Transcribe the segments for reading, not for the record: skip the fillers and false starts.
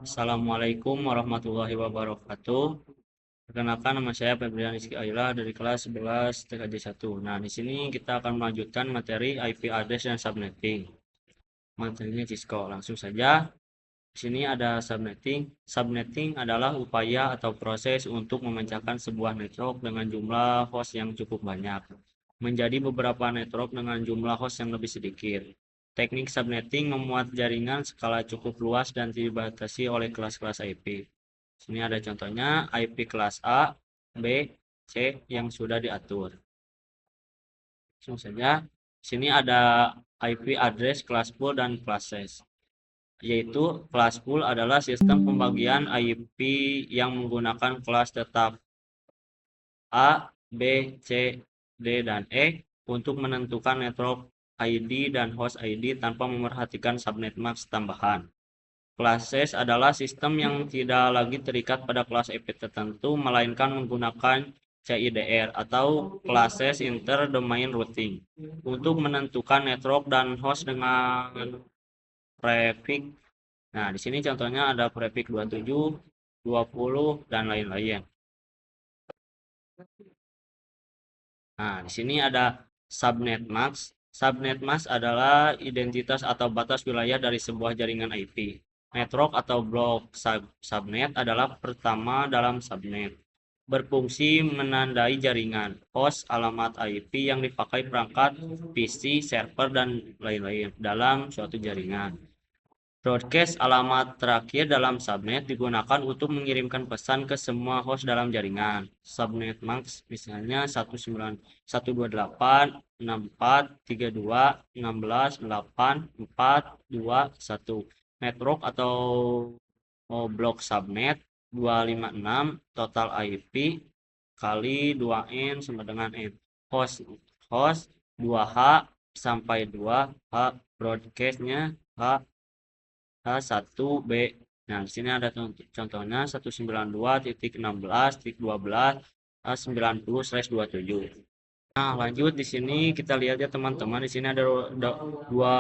Assalamualaikum warahmatullahi wabarakatuh. Perkenalkan nama saya Febrian Rizky Ayla dari kelas 11 TKJ 1. Nah, di sini kita akan melanjutkan materi IP address dan subnetting. Materinya Cisco. Langsung saja. Di sini ada subnetting. Subnetting adalah upaya atau proses untuk memecahkan sebuah network dengan jumlah host yang cukup banyak menjadi beberapa network dengan jumlah host yang lebih sedikit. Teknik subnetting memuat jaringan skala cukup luas dan dibatasi oleh kelas-kelas IP. Sini ada contohnya IP kelas A, B, C yang sudah diatur. Langsung saja. Sini ada IP address kelas pool dan classes. Yaitu kelas pool adalah sistem pembagian IP yang menggunakan kelas tetap A, B, C, D, dan E untuk menentukan network ID dan host ID tanpa memerhatikan subnet mask tambahan. Classes adalah sistem yang tidak lagi terikat pada kelas IP tertentu, melainkan menggunakan CIDR atau Classes Inter-Domain Routing untuk menentukan network dan host dengan prefix. Nah, di sini contohnya ada prefix 27, 20, dan lain-lain. Nah, di sini ada subnet mask. Subnet mask adalah identitas atau batas wilayah dari sebuah jaringan IP. Network atau blok subnet adalah pertama dalam subnet. Berfungsi menandai jaringan, host, alamat IP yang dipakai perangkat PC, server, dan lain-lain dalam suatu jaringan. Broadcast alamat terakhir dalam subnet digunakan untuk mengirimkan pesan ke semua host dalam jaringan. Subnet max misalnya 192.168.32.16.8.4.2.1. Network atau blok subnet 256 total IP kali 2N sama dengan N. Host 2H sampai 2H, broadcastnya H H1B. Nah, di sini ada contohnya 192.16.12.90/27. Nah, lanjut di sini kita lihat ya teman-teman, di sini ada dua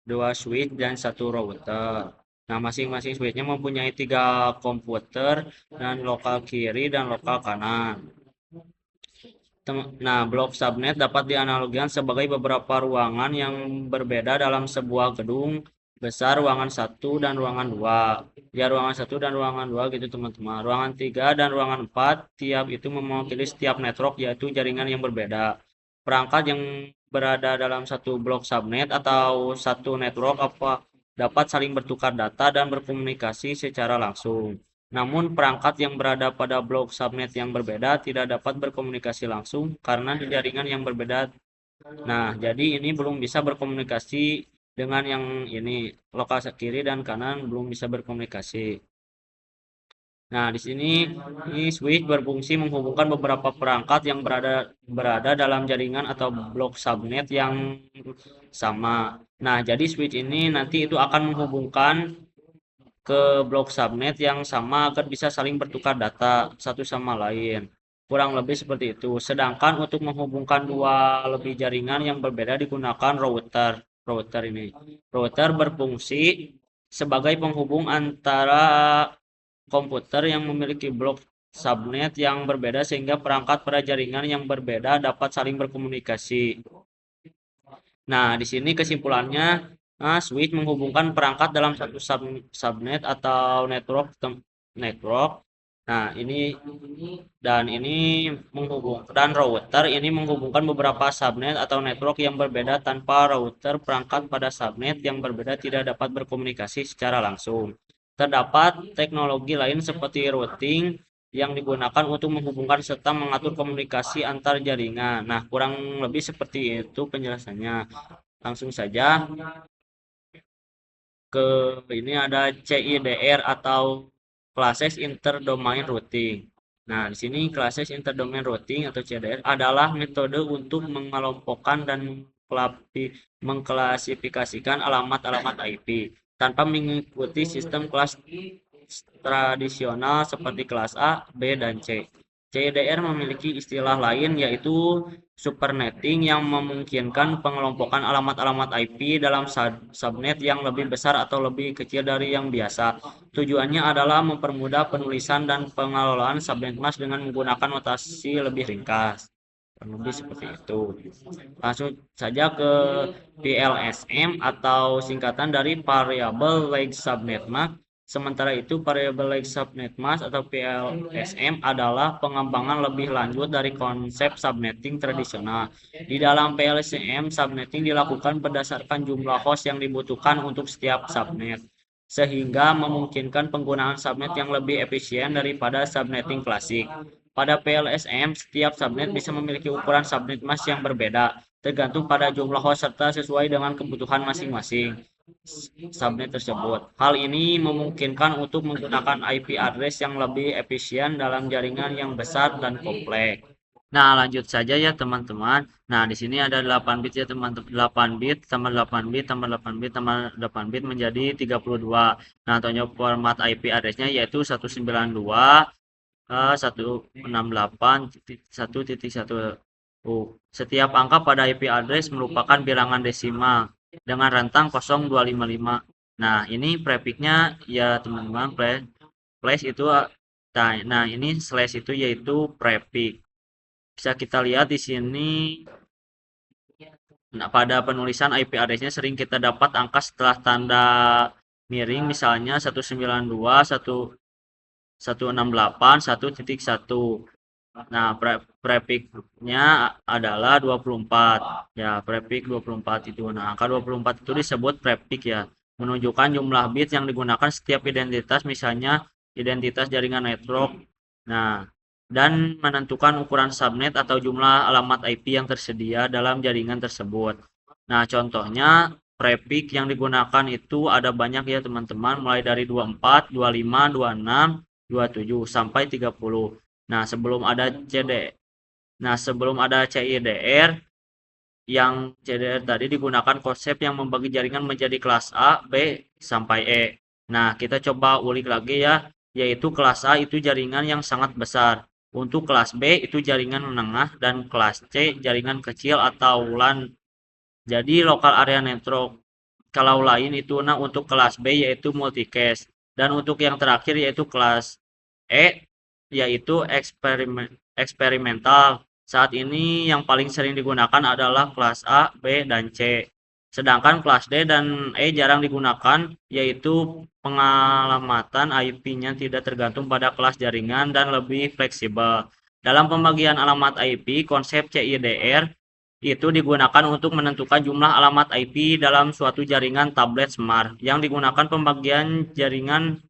dua switch dan satu router. Nah, masing-masing switchnya mempunyai 3 komputer dan lokal kiri dan lokal kanan. Nah, blok subnet dapat dianalogikan sebagai beberapa ruangan yang berbeda dalam sebuah gedung besar, ruangan 1 dan ruangan 2. Ya, ruangan 1 dan ruangan 2 gitu teman-teman. Ruangan 3 dan ruangan 4 tiap itu mewakili setiap network yaitu jaringan yang berbeda. Perangkat yang berada dalam satu blok subnet atau satu network dapat saling bertukar data dan berkomunikasi secara langsung. Namun perangkat yang berada pada blok subnet yang berbeda tidak dapat berkomunikasi langsung karena di jaringan yang berbeda. Nah, jadi ini belum bisa berkomunikasi dengan yang ini, lokal kiri dan kanan belum bisa berkomunikasi. Nah, di sini ini switch berfungsi menghubungkan beberapa perangkat yang berada dalam jaringan atau blok subnet yang sama. Nah, jadi switch ini nanti itu akan menghubungkan ke blok subnet yang sama agar bisa saling bertukar data satu sama lain. Kurang lebih seperti itu. Sedangkan untuk menghubungkan dua lebih jaringan yang berbeda digunakan router. Router ini. Router berfungsi sebagai penghubung antara komputer yang memiliki blok subnet yang berbeda sehingga perangkat pada jaringan yang berbeda dapat saling berkomunikasi. Nah, di sini kesimpulannya, switch menghubungkan perangkat dalam satu subnet atau network. Nah, ini dan router ini menghubungkan beberapa subnet atau network yang berbeda tanpa router perangkat pada subnet yang berbeda tidak dapat berkomunikasi secara langsung. Terdapat teknologi lain seperti routing yang digunakan untuk menghubungkan serta mengatur komunikasi antar jaringan. Nah, kurang lebih seperti itu penjelasannya. Langsung saja ke ini ada CIDR atau Classes Inter-Domain Routing. Nah, di sini Classes Inter-Domain Routing atau CIDR adalah metode untuk mengelompokkan dan mengklasifikasikan alamat-alamat IP tanpa mengikuti sistem kelas tradisional seperti kelas A, B, dan C. CIDR memiliki istilah lain yaitu supernetting yang memungkinkan pengelompokan alamat-alamat IP dalam subnet yang lebih besar atau lebih kecil dari yang biasa. Tujuannya adalah mempermudah penulisan dan pengelolaan subnet mask dengan menggunakan notasi lebih ringkas. Kurang lebih seperti itu. Langsung saja ke PLSM atau singkatan dari Variable Length Subnet Mask. Sementara itu, Variable Length Subnet Mask atau PLSM adalah pengembangan lebih lanjut dari konsep subnetting tradisional. Di dalam PLSM, subnetting dilakukan berdasarkan jumlah host yang dibutuhkan untuk setiap subnet, sehingga memungkinkan penggunaan subnet yang lebih efisien daripada subnetting klasik. Pada PLSM, setiap subnet bisa memiliki ukuran subnet mask yang berbeda, tergantung pada jumlah host serta sesuai dengan kebutuhan masing-masing subnet tersebut. Hal ini memungkinkan untuk menggunakan IP address yang lebih efisien dalam jaringan yang besar dan kompleks. Nah, lanjut saja ya teman-teman. Nah, di sini ada 8 bit ya teman-teman. 8 bit tambah 8 bit tambah 8 bit tambah 8 bit menjadi 32. Nah, contoh format IP address-nya yaitu 192 168.1.1. Setiap angka pada IP address merupakan bilangan desimal dengan rentang 0255. Nah, ini prefixnya ya teman-teman, flash itu nah ini slash itu yaitu prefix. Bisa kita lihat di sini. Nah, pada penulisan IP address-nya sering kita dapat angka setelah tanda miring, misalnya 192 168 1.1. Nah, prefixnya adalah 24. Ya, prefix 24 itu. Nah, angka 24 itu disebut prefix ya, menunjukkan jumlah bit yang digunakan setiap identitas, misalnya identitas jaringan network. Nah, dan menentukan ukuran subnet atau jumlah alamat IP yang tersedia dalam jaringan tersebut. Nah, contohnya prefix yang digunakan itu ada banyak ya teman-teman, mulai dari 24, 25, 26, 27 sampai 30. Nah, sebelum ada CIDR, yang CIDR tadi digunakan konsep yang membagi jaringan menjadi kelas A, B, sampai E. Nah, kita coba ulik lagi ya, yaitu kelas A itu jaringan yang sangat besar. Untuk kelas B itu jaringan menengah dan kelas C jaringan kecil atau LAN. Jadi local area network. Kalau lain itu nah untuk kelas B yaitu multicast, dan untuk yang terakhir yaitu kelas E yaitu eksperimental. Saat ini yang paling sering digunakan adalah kelas A, B, dan C. Sedangkan kelas D dan E jarang digunakan, yaitu pengalamatan IP-nya tidak tergantung pada kelas jaringan dan lebih fleksibel. Dalam pembagian alamat IP, konsep CIDR itu digunakan untuk menentukan jumlah alamat IP dalam suatu jaringan tablet smart yang digunakan pembagian jaringan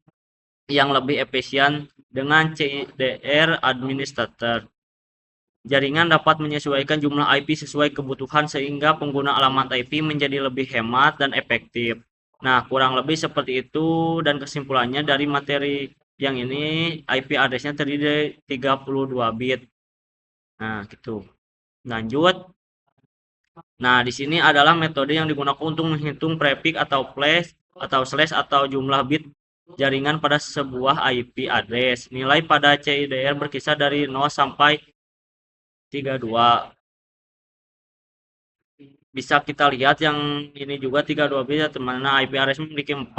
yang lebih efisien dengan CIDR administrator. Jaringan dapat menyesuaikan jumlah IP sesuai kebutuhan sehingga pengguna alamat IP menjadi lebih hemat dan efektif. Nah, kurang lebih seperti itu, dan kesimpulannya dari materi yang ini IP address-nya terdiri dari 32 bit. Nah, gitu. Lanjut. Nah, di sini adalah metode yang digunakan untuk menghitung prefix atau flash atau slash atau jumlah bit jaringan pada sebuah IP address. Nilai pada CIDR berkisar dari 0 sampai 32. Bisa kita lihat yang ini juga 32 bit ya teman. Nah, IP address memiliki 4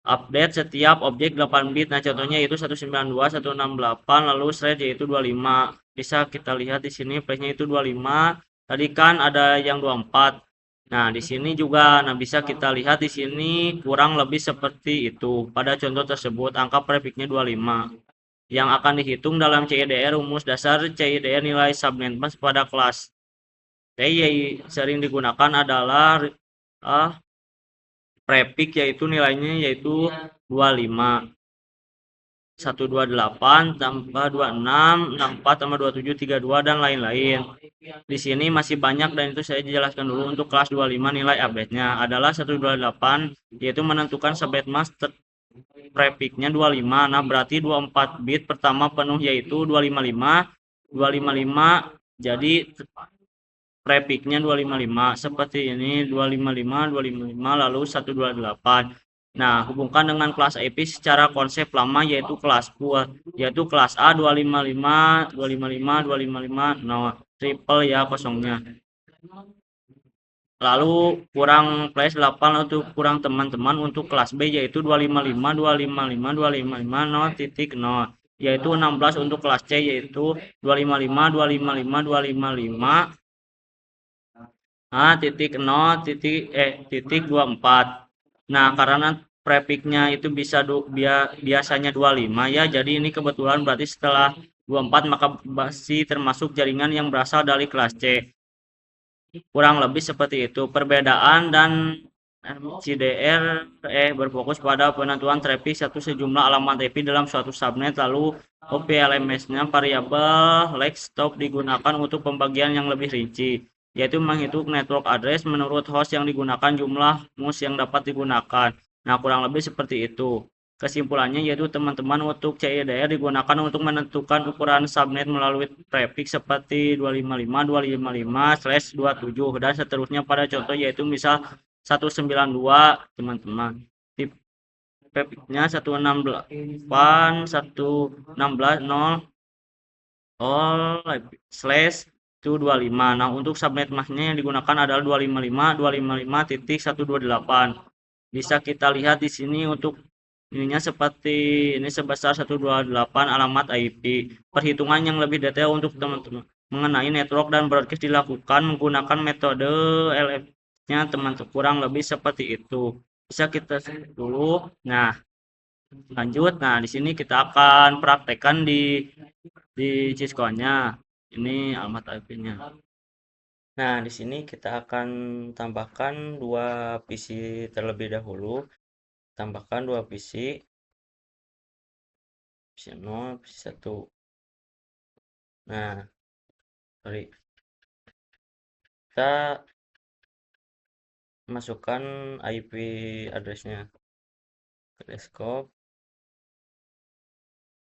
update setiap objek 8 bit. Nah, contohnya itu 192, 168, lalu thread yaitu 25. Bisa kita lihat di sini flashnya itu 25. Tadi kan ada yang 24. Nah, di sini juga bisa kita lihat di sini kurang lebih seperti itu. Pada contoh tersebut angka prefixnya 25. Yang akan dihitung dalam CIDR rumus dasar CIDR nilai subnet mask pada kelas T yang sering digunakan adalah prefix, yaitu nilainya yaitu 25, 128 tambah 26, 64 tambah 27, 32, dan lain-lain. Di sini masih banyak dan itu saya jelaskan dulu. Untuk kelas 25 nilai update-nya adalah 128, yaitu menentukan subnet mask prefixnya 25. Nah, berarti 24 bit pertama penuh yaitu 255, jadi prefixnya 255 seperti ini, 255 lalu 128. Nah, hubungkan dengan kelas IP secara konsep lama yaitu kelas pool, yaitu kelas A 255, 255, 255, no, triple ya kosongnya. Lalu kurang flash 8 untuk kurang teman-teman untuk kelas B yaitu 255, 255, 255, 0.0, yaitu 16 untuk kelas C yaitu 255, 255, 255, titik 24. Nah, karena prefixnya itu biasanya 25 ya. Jadi ini kebetulan berarti setelah 24 maka masih termasuk jaringan yang berasal dari kelas C. Kurang lebih seperti itu. Perbedaan dan CDR berfokus pada penentuan traffic satu sejumlah alamat IP dalam suatu subnet, lalu OPLMS-nya variabel leg stop digunakan untuk pembagian yang lebih rinci, yaitu menghitung network address menurut host yang digunakan, jumlah mus yang dapat digunakan. Nah, kurang lebih seperti itu. Kesimpulannya yaitu teman-teman untuk CIDR digunakan untuk menentukan ukuran subnet melalui prefix seperti 255, 255/27 dan seterusnya pada contoh yaitu misal 192 teman-teman. Prefixnya 168, 116, 0/125. Nah, untuk subnet masknya yang digunakan adalah 255, 255.128. Bisa kita lihat di sini untuk ininya seperti ini sebesar 128 alamat IP. Perhitungan yang lebih detail untuk teman-teman mengenai network dan broadcast dilakukan menggunakan metode LF-nya teman-teman, kurang lebih seperti itu. Bisa kita dulu. Nah, lanjut. Nah, di sini kita akan praktekkan di Cisco-nya. Ini alamat IP-nya. Nah, di sini kita akan tambahkan dua PC terlebih dahulu. Tambahkan dua PC, PC 0, PC 1. Nah, sorry. Kita masukkan IP address-nya ke desktop.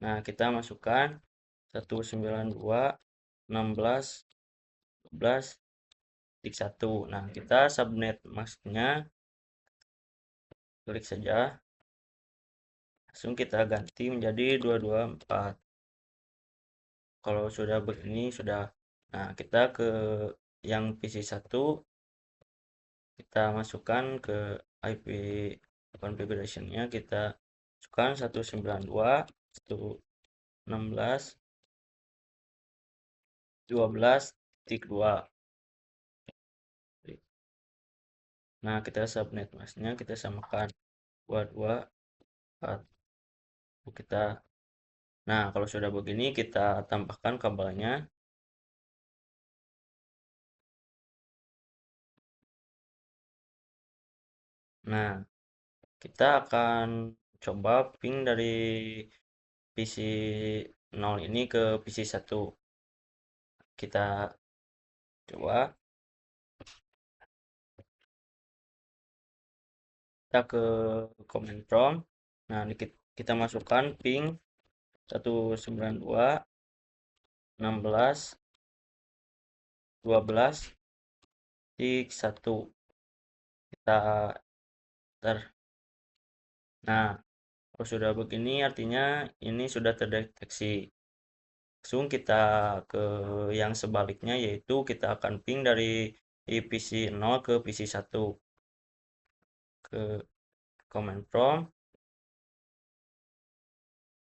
Nah, kita masukkan 192.16.12.1. Nah, kita subnet masknya klik saja. Langsung kita ganti menjadi 224. Kalau sudah begini sudah. Nah, kita ke yang PC 1, kita masukkan ke IP configuration-nya, kita masukkan 192.116.12.2. Nah, kita subnet masknya kita samakan 224. Kita Nah, kalau sudah begini kita tambahkan kabelnya. Nah, kita akan coba ping dari PC 0 ini ke PC 1. Kita coba. Kita ke command prompt. Nah, kita masukkan ping 192.16.12.1. Kita enter. Nah, kalau sudah begini artinya ini sudah terdeteksi. Langsung kita ke yang sebaliknya yaitu kita akan ping dari PC 0 ke PC 1. Ke command prompt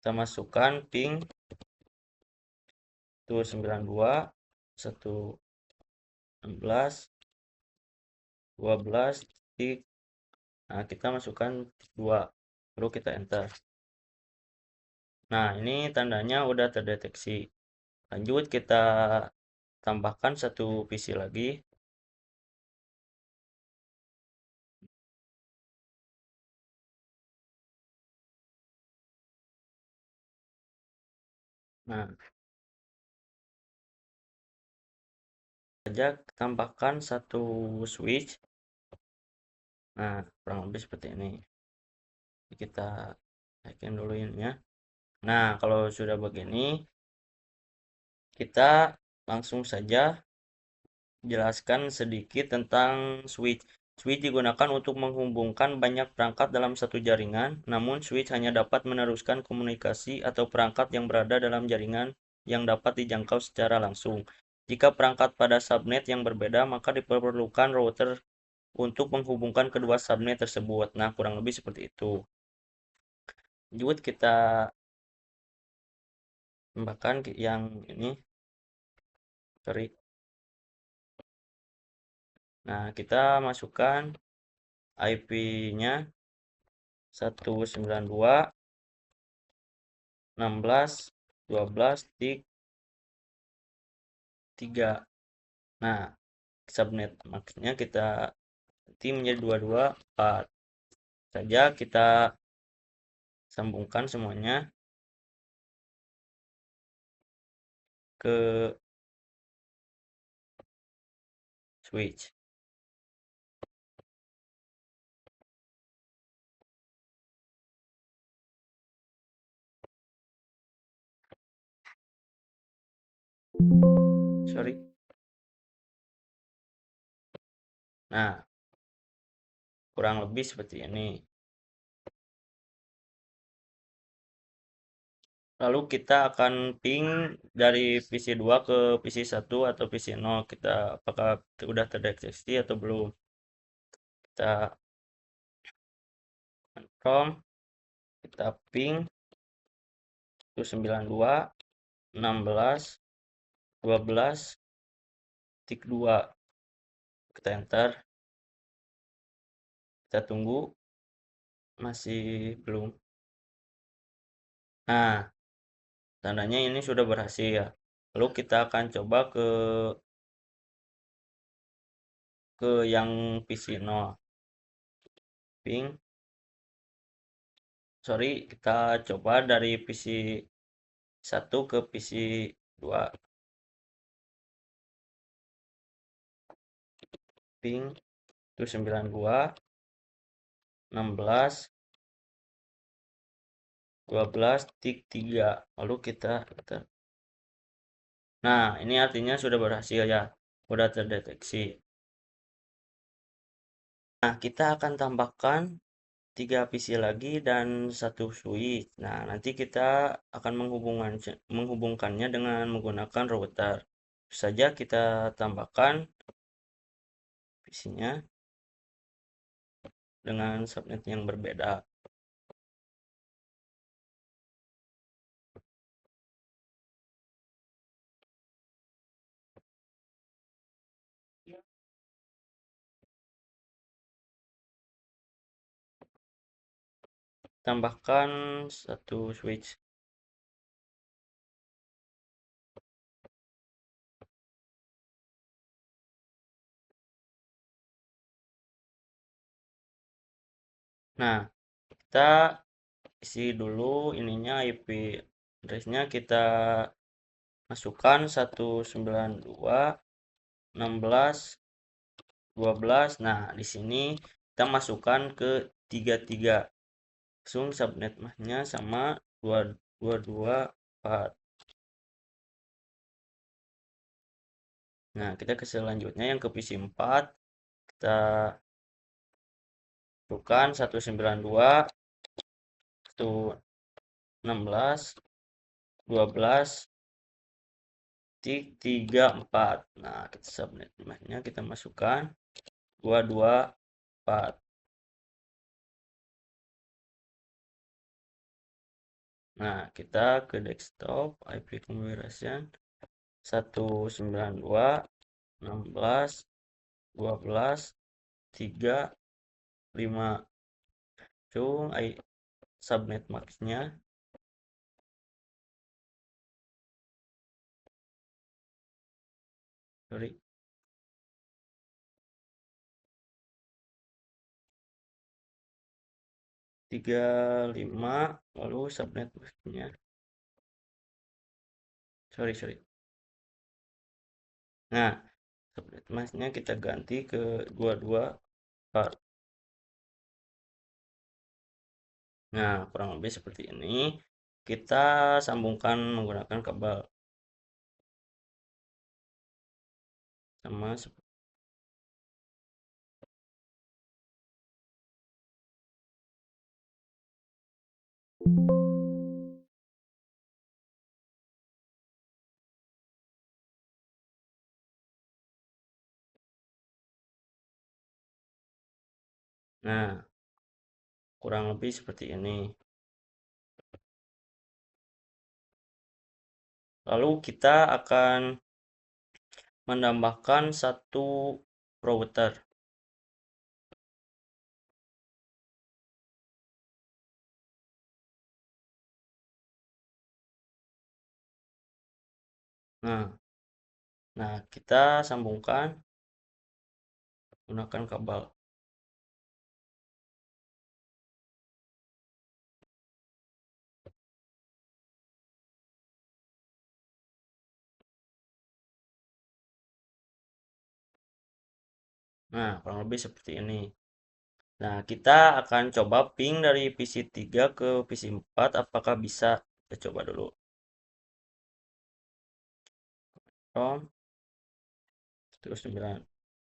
kita masukkan ping 192.116.12. Nah, kita masukkan 2, baru kita enter. Nah, ini tandanya udah terdeteksi. Lanjut kita tambahkan satu PC lagi. Nah, saja tambahkan satu switch. Nah, kurang lebih seperti ini. Kita naikin dulu ininya. Nah, kalau sudah begini, kita langsung saja jelaskan sedikit tentang switch. Switch digunakan untuk menghubungkan banyak perangkat dalam satu jaringan, namun switch hanya dapat meneruskan komunikasi atau perangkat yang berada dalam jaringan yang dapat dijangkau secara langsung. Jika perangkat pada subnet yang berbeda, maka diperlukan router untuk menghubungkan kedua subnet tersebut. Nah, kurang lebih seperti itu. Lanjut kita tambahkan yang ini, sorry. Nah, kita masukkan IP-nya 192.16.12.3. Nah, subnet maksudnya kita ganti menjadi 224 saja, kita sambungkan semuanya ke switch. Sorry. Nah, kurang lebih seperti ini. Lalu kita akan ping dari PC 2 ke PC 1 atau PC 0. Kita apakah sudah terdeteksi atau belum. Kita confirm, kita ping 192.16.12.2. Kita enter, kita tunggu, masih belum. Nah, tandanya ini sudah berhasil ya. Lalu kita akan coba ke yang PC 0. Ping, sorry, kita coba dari PC 1 ke PC 2. Ping 192.16.12.3. Lalu kita nah, ini artinya sudah berhasil ya, sudah terdeteksi. Nah, kita akan tambahkan 3 PC lagi dan 1 switch. Nah, nanti kita akan menghubungkannya dengan menggunakan router. Saja kita tambahkan PC-nya dengan subnet yang berbeda. Tambahkan 1 switch. Nah, kita isi dulu ininya, IP address-nya kita masukkan 192.16.12. Nah, di sini kita masukkan ke 33. Langsung subnetnya sama 224. Nah, kita ke selanjutnya yang ke PC 4. Kita masukkan 192.16.12.34. Nah, kita subnetnya kita masukkan 224. Nah, kita ke desktop, IP configuration 192.16.12.3.5. Cung subnet max-nya, sorry, 35. Lalu subnet max-nya, sorry. Nah, subnet max-nya kita ganti ke 224. Nah, kurang lebih seperti ini. Kita sambungkan menggunakan kabel sama Nah, kurang lebih seperti ini. Lalu kita akan menambahkan satu router. Nah, kita sambungkan menggunakan kabel. Nah, kurang lebih seperti ini. Nah, kita akan coba ping dari PC 3 ke PC 4 apakah bisa. Kita coba dulu. Rom terus 9.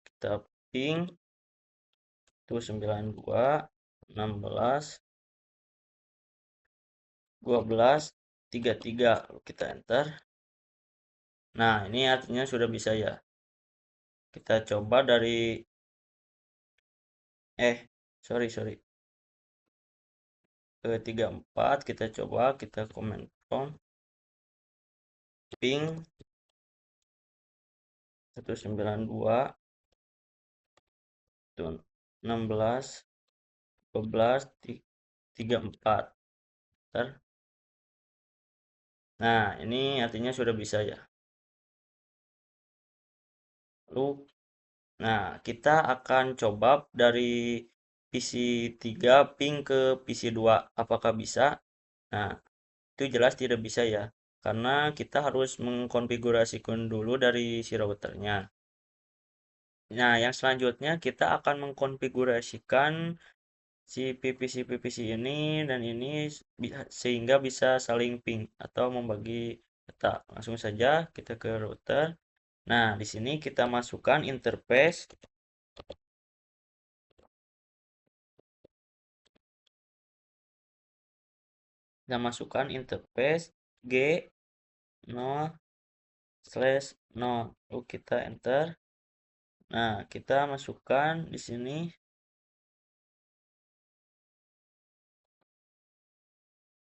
Kita ping terus 92 16 12 33. Lalu kita enter. Nah, ini artinya sudah bisa ya. Kita coba dari sorry ke 34 kita coba kita comment prompt ping 192 tuh 16 12 34. Ntar. Nah, ini artinya sudah bisa ya. Lalu nah, kita akan coba dari PC 3 ping ke PC 2 apakah bisa. Nah, itu jelas tidak bisa ya, karena kita harus mengkonfigurasikan dulu dari si routernya. Nah, yang selanjutnya kita akan mengkonfigurasikan si PVC ini dan ini sehingga bisa saling ping atau membagi data. Langsung saja kita ke router. Nah, di sini kita masukkan interface. Kita masukkan interface G0/0. Lalu kita enter. Nah, kita masukkan di sini.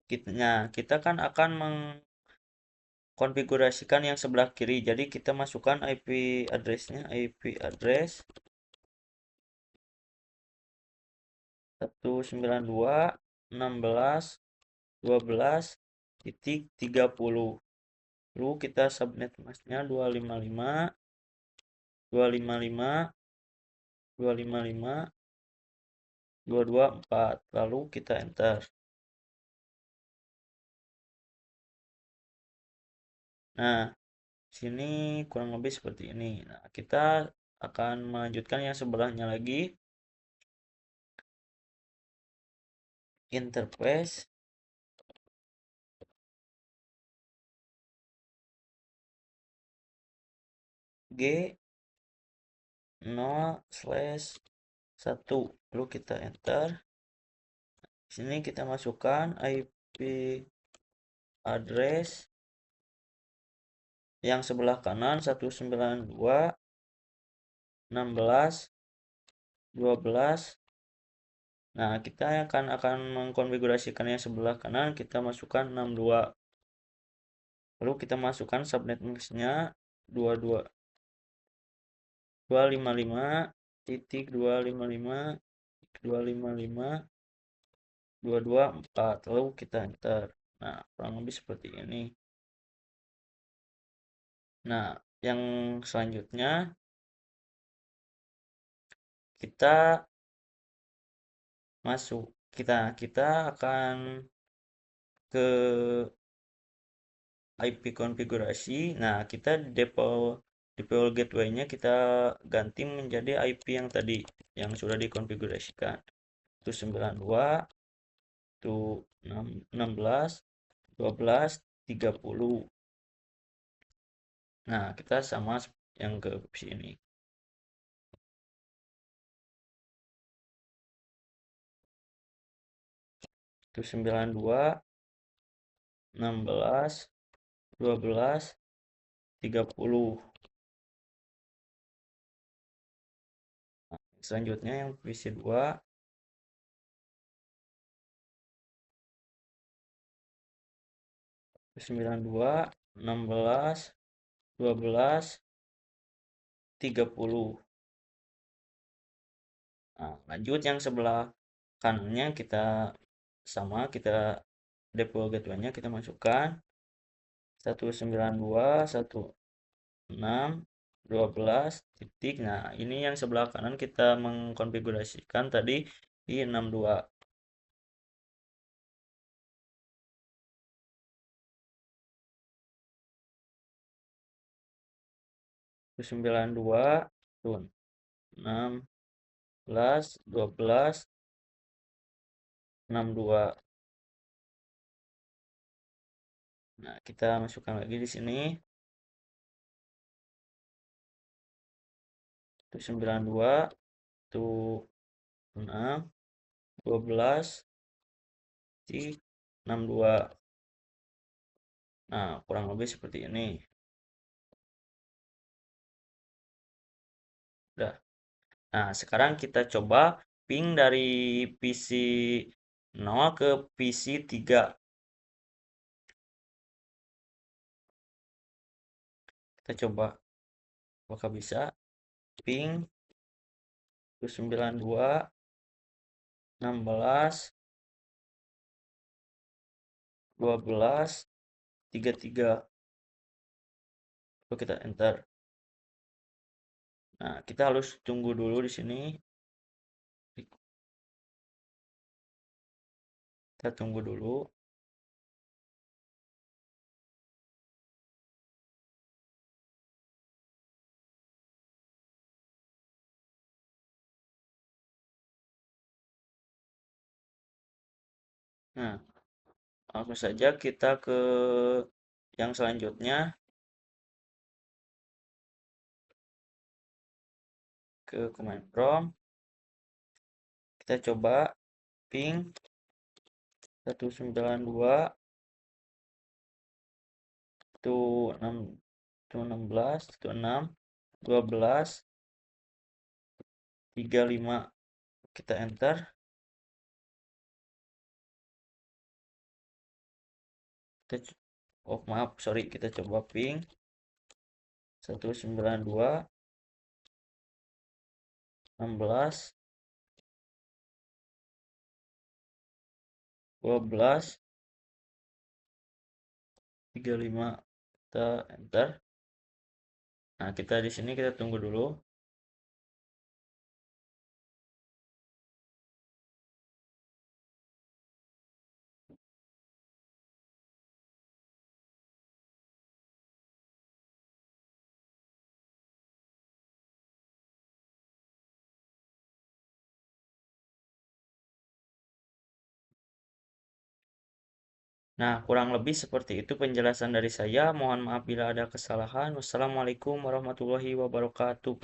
Kita kan akan mengkonfigurasikan yang sebelah kiri. Jadi kita masukkan IP address-nya, IP address 192.16.12.30. Lalu kita subnet masknya 255 255 255 224. Lalu kita enter. Nah, sini kurang lebih seperti ini. Nah, kita akan melanjutkan yang sebelahnya lagi. Interface G0/1. Lalu kita enter. Sini kita masukkan IP address yang sebelah kanan 192.16.12. Nah, kita akan mengkonfigurasikan yang sebelah kanan, kita masukkan 62. Lalu kita masukkan subnet masknya 255.255.255.224. Lalu kita enter. Nah, kurang lebih seperti ini. Nah, yang selanjutnya kita kita akan ke IP konfigurasi. Nah, kita default gateway-nya kita ganti menjadi IP yang tadi yang sudah dikonfigurasikan. Itu 92 itu 16 12 30. Nah, kita sama yang ke sini. Itu 92, 16, 12, 30. Nah, selanjutnya yang posisi 2, 92, 16, 12, 30. Nah, lanjut yang sebelah kanannya kita sama, kita depol gateway-nya kita masukkan 192, 16, 12 titik. Nah, ini yang sebelah kanan kita mengkonfigurasikan tadi di 62. 92 tuh 16, 12, 62. Nah, kita masukkan lagi di sini. Itu 92, itu 6, 12, 62. Nah, kurang lebih seperti ini. Udah. Nah, sekarang kita coba ping dari PC 0 ke PC 3. Kita coba apakah bisa. Ping 92, 16, 12, 33. Lalu kita enter. Nah, kita harus tunggu dulu di sini. Kita tunggu dulu. Nah, langsung saja kita ke yang selanjutnya, ke command prompt. Kita coba ping 192 itu 6 itu 16 itu 6 12 35. Kita enter. Oh maaf, sorry, kita coba ping 192 16 12 35. Kita enter. Nah, kita di sini kita tunggu dulu. Nah, kurang lebih seperti itu penjelasan dari saya. Mohon maaf bila ada kesalahan. Wassalamualaikum warahmatullahi wabarakatuh.